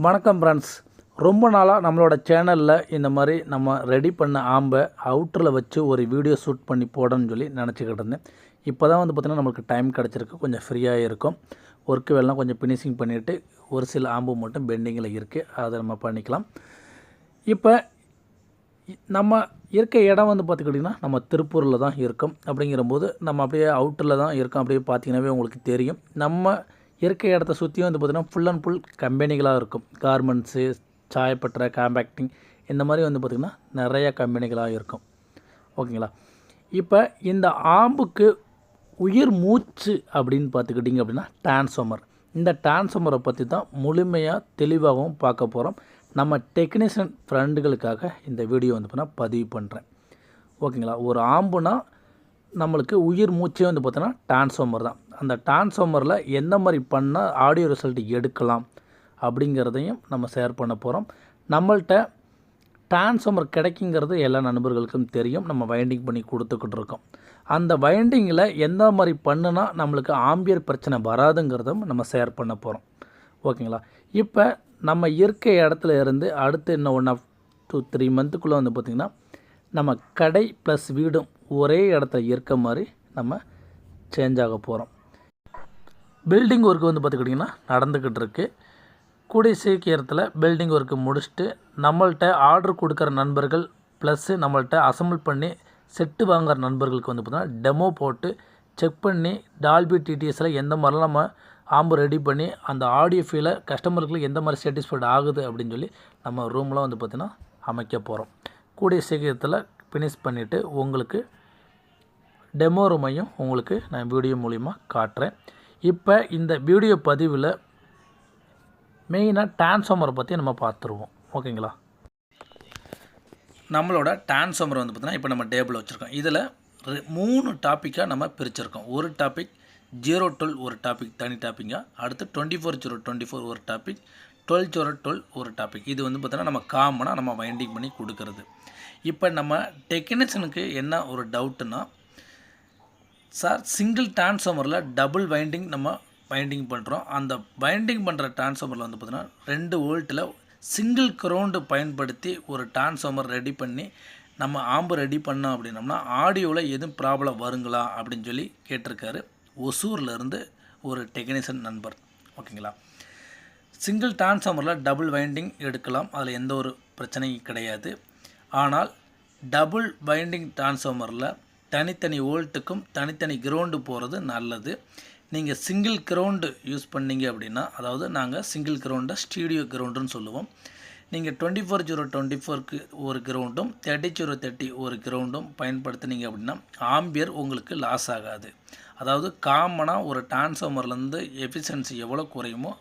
வணக்கம் ஃப்ரெண்ட்ஸ். ரொம்ப நாளாக நம்மளோட சேனலில் இந்த மாதிரி நம்ம ரெடி பண்ண ஆம்பை அவுட்டரில் வச்சு ஒரு வீடியோ ஷூட் பண்ணி போடணும்னு சொல்லி நினச்சிக்கிட்டு இருந்தேன். இப்போ தான் பார்த்திங்கன்னா நம்மளுக்கு டைம் கிடச்சிருக்கு, கொஞ்சம் ஃப்ரீயாக இருக்கும். ஒர்க்கு வேலைலாம் கொஞ்சம் ஃபினிஷிங் பண்ணிவிட்டு ஒரு சில ஆம்பு மட்டும் பெண்டிங்கில் இருக்குது, அதை நம்ம பண்ணிக்கலாம். இப்போ நம்ம இருக்க இடம் பார்த்துக்கிட்டிங்கன்னா நம்ம திருப்பூரில் தான் இருக்கோம். அப்படிங்கிறபோது நம்ம அப்படியே அவுட்டரில் தான் இருக்கோம். அப்படியே பார்த்திங்கன்னாவே உங்களுக்கு தெரியும். நம்ம இருக்க இடத்த சுற்றியும் பார்த்திங்கன்னா ஃபுல் அண்ட் ஃபுல் கம்பெனிகளாக இருக்கும். கார்மெண்ட்ஸு, சாயப்பட்டறை, காம்பேக்டிங் இந்த மாதிரி பார்த்திங்கன்னா நிறைய கம்பெனிகளாக இருக்கும். ஓகேங்களா. இப்போ இந்த ஆம்புக்கு உயிர் மூச்சு அப்படின்னு பார்த்துக்கிட்டிங்க அப்படின்னா டிரான்ஸ்ஃபார்மர். இந்த டிரான்ஸ்ஃபார்மரை பற்றி தான் முழுமையாக தெளிவாகவும் பார்க்க போகிறோம். நம்ம டெக்னீஷியன் ஃப்ரெண்டுகளுக்காக இந்த வீடியோ பார்த்தீங்கன்னா பதிவு பண்ணுறேன். ஓகேங்களா. ஒரு ஆம்புனா நம்மளுக்கு உயிர் மூச்சே பார்த்தீங்கன்னா டிரான்ஸ்ஃபார்மர் தான். அந்த டிரான்ஸ்ஃபார்மரில் எந்த மாதிரி பண்ணால் ஆடியோ ரிசல்ட் எடுக்கலாம் அப்படிங்கிறதையும் நம்ம ஷேர் பண்ண போகிறோம். நம்மள்கிட்ட டிரான்ஸ்ஃபார்மர் கிடைக்குங்கிறது எல்லா நண்பர்களுக்கும் தெரியும். நம்ம வைண்டிங் பண்ணி கொடுத்துக்கிட்டு இருக்கோம். அந்த வைண்டிங்கில் எந்த மாதிரி பண்ணுனா நம்மளுக்கு ஆம்பியர் பிரச்சனை வராதுங்கிறதும் நம்ம ஷேர் பண்ண போகிறோம். ஓகேங்களா. இப்போ நம்ம இருக்க இடத்துல இருந்து அடுத்து இன்னும் 1 to 3 மந்த்துக்குள்ளே பார்த்திங்கன்னா நம்ம கடை ப்ளஸ் வீடும் ஒரே இடத்துல இருக்க மாதிரி நம்ம சேஞ்ச் ஆக போகிறோம். பில்டிங் ஒர்க்கு பார்த்துக்கிட்டிங்கன்னா நடந்துக்கிட்டு இருக்குது. கூடிய சீக்கிரத்தில் பில்டிங் ஒர்க்கு முடிச்சுட்டு நம்மள்கிட்ட ஆர்டர் கொடுக்குற நண்பர்கள் ப்ளஸ்ஸு நம்மள்கிட்ட அசம்பிள் பண்ணி செட்டு வாங்குகிற நண்பர்களுக்கு பார்த்திங்கன்னா டெமோ போட்டு செக் பண்ணி டால்பி டிடிஎஸில் எந்த மாதிரிலாம் நம்ம ஆம்பு ரெடி பண்ணி அந்த ஆடியோ ஃபீலை கஸ்டமர்களுக்கு எந்த மாதிரி சாட்டிஸ்ஃபைட் ஆகுது அப்படின்னு சொல்லி நம்ம ரூமில் பார்த்திங்கன்னா அமைக்க போகிறோம். கூடிய சீக்கிரத்தில் ஃபினிஷ் பண்ணிவிட்டு உங்களுக்கு டெமோ ரூமையும் உங்களுக்கு நான் வீடியோ மூலிமா காட்டுறேன். இப்போ இந்த வீடியோ பதிவில் மெயினாக டிரான்ஸ்ஃபார்மரை பற்றி நம்ம பார்த்துருவோம். ஓகேங்களா. நம்மளோட டிரான்ஸ்ஃபார்மர் பார்த்திங்கன்னா இப்போ நம்ம டேபிள் வச்சுருக்கோம். இதில் 3 டாப்பிக்காக நம்ம பிரிச்சுருக்கோம். ஒரு டாபிக் 012 ஒரு டாபிக் தனி டாப்பிக்காக, அடுத்து 24/024 ஒரு டாபிக், 12/12 ஒரு டாபிக். இது பார்த்திங்கன்னா நம்ம காமனாக நம்ம வைண்டிங் பண்ணி கொடுக்கறது. இப்போ நம்ம டெக்னீஷியனுக்கு என்ன ஒரு டவுட்டுன்னா, சார் சிங்கிள் டிரான்ஸ்ஃபார்மரில் டபுள் வைண்டிங் நம்ம வைண்டிங் பண்ணுறோம். அந்த வைண்டிங் பண்ணுற டிரான்ஸ்ஃபார்மரில் பார்த்திங்கன்னா 2 வோல்ட்டில் சிங்கிள் கிரவுண்டு பயன்படுத்தி ஒரு டிரான்ஸ்ஃபார்மர் ரெடி பண்ணி நம்ம ஆம்பு ரெடி பண்ணோம் அப்படின்னோம்னா ஆடியோவில் எதுவும் ப்ராப்ளம் வருங்களா அப்படின்னு சொல்லி கேட்டிருக்காரு ஒசூர்லேருந்து ஒரு டெக்னீஷியன் நண்பர். ஓகேங்களா. சிங்கிள் டிரான்ஸ்ஃபார்மரில் டபுள் வைண்டிங் எடுக்கலாம், அதில் எந்த ஒரு பிரச்சனையும் கிடையாது. ஆனால் டபுள் வைண்டிங் டிரான்ஸ்ஃபார்மரில் தனித்தனி வோல்ட்டுக்கும் தனித்தனி கிரவுண்டு போகிறது நல்லது. நீங்கள் சிங்கிள் கிரவுண்டு யூஸ் பண்ணிங்க அப்படின்னா, அதாவது நாங்கள் சிங்கிள் கிரவுண்டை ஸ்டீடியோ கிரவுண்டுன்னு சொல்லுவோம். நீங்கள் 24/024க்கு ஒரு கிரவுண்டும் 30/30 ஒரு கிரவுண்டும் பயன்படுத்தினீங்க அப்படின்னா ஆம்பியர் உங்களுக்கு லாஸ் ஆகாது. அதாவது காமனாக ஒரு டிரான்ஸ்ஃபார்மர்லேருந்து எஃபிஷியன்சி எவ்வளோ குறையுமோ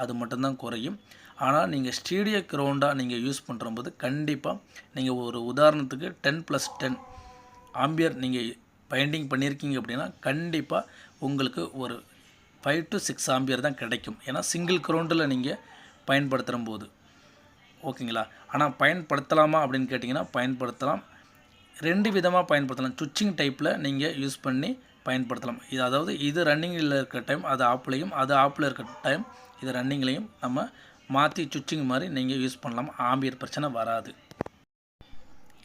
அது மட்டும்தான் குறையும். ஆனால் நீங்கள் ஸ்டீடியோ கிரவுண்டாக நீங்கள் யூஸ் பண்ணுறம்போது கண்டிப்பாக நீங்கள் ஒரு உதாரணத்துக்கு 10+10 ஆம்பியர் நீங்கள் பைண்டிங் பண்ணியிருக்கீங்க அப்படின்னா கண்டிப்பாக உங்களுக்கு ஒரு 5 to 6 ஆம்பியர் தான் கிடைக்கும். ஏன்னா சிங்கிள் கிரவுண்டில் நீங்கள் பயன்படுத்துகிற போது. ஓகேங்களா. ஆனால் பயன்படுத்தலாமா அப்படின்னு கேட்டிங்கன்னா பயன்படுத்தலாம். 2 விதமாக பயன்படுத்தலாம். சுவிட்சிங் டைப்பில் நீங்கள் யூஸ் பண்ணி பயன்படுத்தலாம். இது அதாவது இது ரன்னிங்கில் இருக்கிற டைம் அது ஆஃப்லேயும், அது ஆஃபில் இருக்கிற டைம் இது ரன்னிங்லேயும் நம்ம மாற்றி சுவிட்சிங் மாதிரி நீங்கள் யூஸ் பண்ணலாம். ஆம்பியர் பிரச்சனை வராது.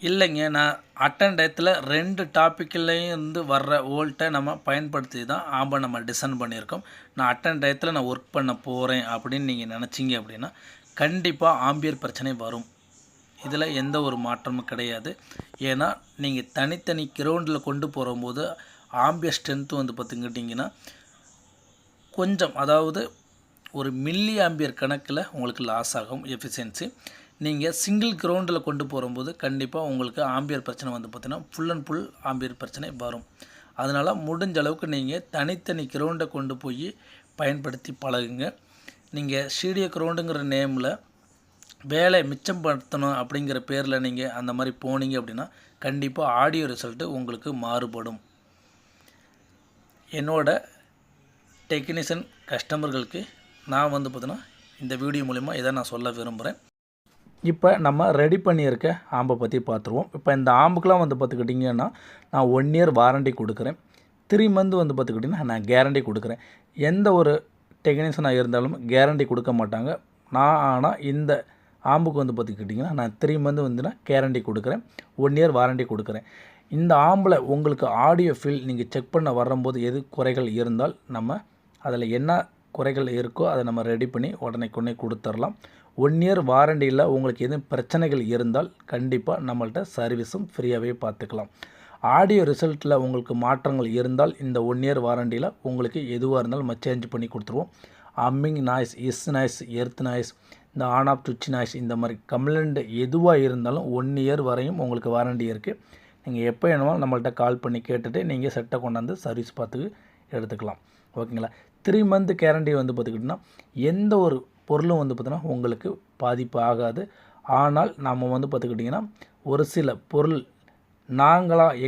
இல்லைங்க, நான் அட்டன் டயத்தில் 2 டாப்பிக்லேயும் வர்ற வோல்ட்டை நம்ம பயன்படுத்தி தான் ஆம்பை நம்ம டிசைன் பண்ணியிருக்கோம். நான் அட்டன் டயத்தில் நான் ஒர்க் பண்ண போகிறேன் அப்படின்னு நீங்கள் நினச்சிங்க அப்படின்னா கண்டிப்பாக ஆம்பியர் பிரச்சனை வரும். இதில் எந்த ஒரு மாற்றமும் கிடையாது. ஏன்னா நீங்கள் தனித்தனி கிரவுண்டில் கொண்டு போகும்போது ஆம்பியர் ஸ்ட்ரென்த்து பார்த்துக்கிட்டிங்கன்னா கொஞ்சம், அதாவது ஒரு மில்லி ஆம்பியர் கணக்கில் உங்களுக்கு லாஸ் ஆகும் எஃபிஷியன்சி. நீங்கள் சிங்கிள் கிரவுண்டில் கொண்டு போகும்போது கண்டிப்பாக உங்களுக்கு ஆம்பியர் பிரச்சனை பார்த்திங்கன்னா ஃபுல் அண்ட் ஃபுல் ஆம்பியர் பிரச்சனை வரும். அதனால் முடிஞ்ச அளவுக்கு நீங்கள் தனித்தனி கிரவுண்டை கொண்டு போய் பயன்படுத்தி பழகுங்க. நீங்கள் ஸ்டீடியோ கிரவுண்டுங்கிற நேமில் வேலை மிச்சம் படுத்தணும் அப்படிங்கிற பேரில் நீங்கள் அந்த மாதிரி போனீங்க அப்படின்னா கண்டிப்பாக ஆடியோ ரிசல்ட்டு உங்களுக்கு மாறுபடும். என்னோட டெக்னீஷியன் கஸ்டமர்களுக்கு நான் பார்த்திங்கன்னா இந்த வீடியோ மூலிமா இதை நான் சொல்ல விரும்புகிறேன். இப்போ நம்ம ரெடி பண்ணியிருக்க ஆம்பை பற்றி பார்த்துருவோம். இப்போ இந்த ஆம்புக்கெலாம் பார்த்துக்கிட்டிங்கன்னா நான் 1 year வாரண்டி கொடுக்குறேன். 3 month பார்த்துக்கிட்டிங்கன்னா நான் கேரண்டி கொடுக்குறேன். எந்த ஒரு டெக்னீஷியனாக இருந்தாலும் கேரண்டி கொடுக்க மாட்டாங்க. ஆனால் இந்த ஆம்புக்கு வந்து பார்த்துக்கிட்டிங்கன்னா நான் 3 மந்த் வந்து நான் கேரண்டி கொடுக்குறேன், 1 இயர் வாரண்டி கொடுக்குறேன். இந்த ஆம்பில் உங்களுக்கு ஆடியோ ஃபீல் நீங்கள் செக் பண்ண வரும்போது எது குறைகள் இருந்தால் நம்ம அதில் என்ன குறைகள் இருக்கோ அதை நம்ம ரெடி பண்ணி உடனே கொடுத்துடலாம். 1 இயர் வாரண்டியில் உங்களுக்கு எதுவும் பிரச்சனைகள் இருந்தால் கண்டிப்பாக நம்மள்ட்ட சர்வீஸும் ஃப்ரீயாகவே பார்த்துக்கலாம். ஆடியோ ரிசல்ட்டில் உங்களுக்கு மாற்றங்கள் இருந்தால் இந்த 1 இயர் வாரண்டியில் உங்களுக்கு எதுவாக இருந்தாலும் நம்ம சேஞ்ச் பண்ணி கொடுத்துருவோம். Humming noise, noise, earth noise, இந்த ஆன் ஆஃப் சுவிட்ச் நாய்ஸ், இந்த மாதிரி கம்ப்ளைண்ட் எதுவாக இருந்தாலும் 1 இயர் வரையும் உங்களுக்கு வாரண்டி இருக்குது. நீங்கள் எப்போ வேணுமாலும் நம்மள்ட்ட கால் பண்ணி கேட்டுட்டு நீங்கள் செட்டை கொண்டாந்து சர்வீஸ் பார்த்து எடுத்துக்கலாம். ஓகேங்களா? 3 மந்த் கேரண்டி வந்து பார்த்துக்கிட்டிங்கன்னா எந்த ஒரு பொருளும் வந்து பார்த்திங்கன்னா உங்களுக்கு பாதிப்பு ஆகாது. ஆனால் நம்ம வந்து பார்த்துக்கிட்டிங்கன்னா ஒரு சில பொருள்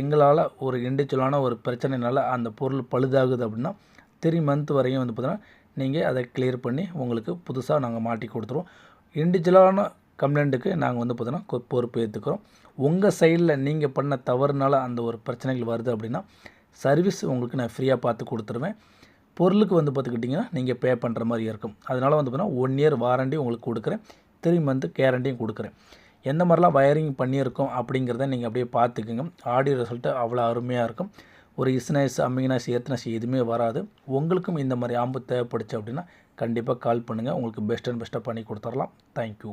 எங்களால் ஒரு இண்டிவிஜுவலான ஒரு பிரச்சனைனால அந்த பொருள் பழுதாகுது அப்படின்னா 3 மந்த் வரையும் வந்து பார்த்திங்கன்னா நீங்கள் அதை கிளியர் பண்ணி உங்களுக்கு புதுசாக நாங்கள் மாட்டி கொடுத்துருவோம். இண்டிவிஜுவலான கம்ப்ளைண்ட்டுக்கு நாங்கள் வந்து பார்த்திங்கன்னா பொறுப்பு ஏற்றுக்கிறோம். உங்கள் சைடில் நீங்கள் பண்ண தவறுனால அந்த ஒரு பிரச்சனைகள் வருது அப்படின்னா சர்வீஸ் உங்களுக்கு நான் ஃப்ரீயாக பார்த்து கொடுத்துருவேன். பொருளுக்கு வந்து பார்த்துக்கிட்டிங்கன்னா நீங்கள் பே பண்ணுற மாதிரி இருக்கும். அதனால் வந்து பார்த்தீங்கன்னா 1 இயர் வாரண்டி உங்களுக்கு கொடுக்குறேன், 3 மந்த் கேரண்டியும் கொடுக்குறேன். எந்த மாதிரிலாம் வயரிங் பண்ணியிருக்கோம் அப்படிங்கிறத நீங்கள் அப்படியே பார்த்துக்குங்க. ஆடியோ ரிசல்ட்டு அவ்வளோ அருமையாக இருக்கும். ஒரு noise, humming noise, earth noise எதுவுமே வராது. உங்களுக்கும் இந்த மாதிரி ஆம்பு தேவைப்படுச்சு அப்படின்னா கண்டிப்பாக கால் பண்ணுங்கள். உங்களுக்கு பெஸ்ட்டாக பண்ணி கொடுத்துடலாம். தேங்க்யூ.